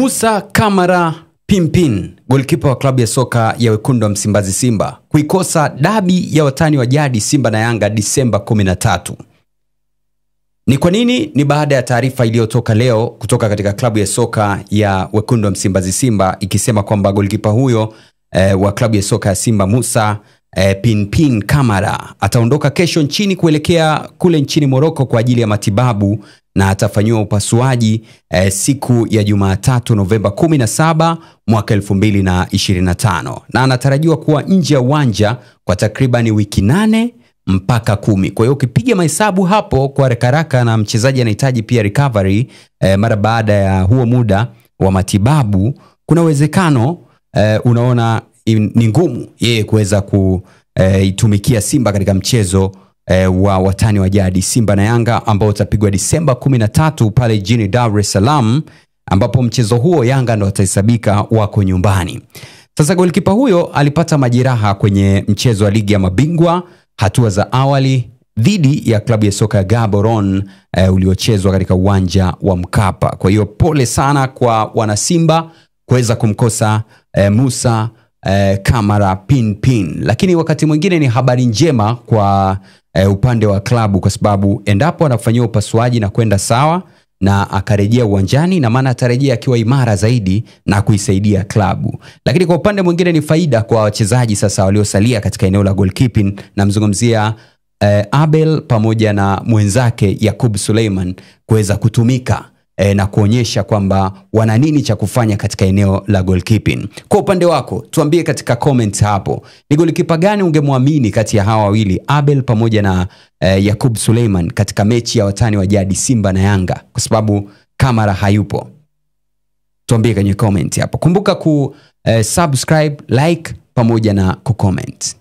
Musa Kamara Pimpin, golikipa wa klabu ya soka ya Wekundu wa Msimbazi Simba, kuikosa dabi ya watani wa jadi Simba na Yanga Disemba 13. Ni kwa nini? Ni baada ya taarifa iliyotoka leo kutoka katika klabu ya soka ya Wekundu wa Msimbazi Simba ikisema kwamba golikipa huyo wa klabu ya soka ya Simba Musa Pimpin Kamara ataondoka kesho nchini kuelekea kule nchini Morocco kwa ajili ya matibabu na atafanywa upasuaji siku ya Jumatatu Novemba 17 mwaka 2025, na anatarajiwa kuwa nje ya uwanja kwa takriban wiki 8 mpaka 10. Kwa hiyo ukipiga mahesabu hapo kwa haraka na mchezaji anahitaji pia recovery mara baada ya huo muda wa matibabu, kuna uwezekano unaona ni ngumu yeye kuweza kuitumikia Simba katika mchezo wa watani wa jadi Simba na Yanga ambao utapigwa Disemba 13 pale jijini Dar es Salaam, ambapo mchezo huo Yanga ndo watahesabika wako nyumbani. Sasa golikipa huyo alipata majeraha kwenye mchezo wa ligi ya mabingwa hatua za awali dhidi ya klabu ya soka ya Gaborone uliochezwa katika uwanja wa Mkapa. Kwa hiyo pole sana kwa wana Simba kuweza kumkosa Musa Kamara Pimpin, lakini wakati mwingine ni habari njema kwa upande wa klabu, kwa sababu endapo anafanyia upasuaji na kwenda sawa na akarejea uwanjani, na maana atarejea akiwa imara zaidi na kuisaidia klabu. Lakini kwa upande mwingine ni faida kwa wachezaji sasa waliosalia katika eneo la goalkeeping, na mzungumzia Abel pamoja na mwenzake Yakub Suleiman kuweza kutumika na kuonyesha kwamba wana nini cha kufanya katika eneo la goalkeeping. Kwa upande wako, tuambie katika comment hapo, ni golikipa gani ungemwamini kati ya hawa wawili, Abel pamoja na Yakub Suleiman, katika mechi ya watani wa jadi Simba na Yanga, kwa sababu Kamara hayupo? Tuambie kwenye comment hapo. Kumbuka subscribe, like pamoja na kucomment.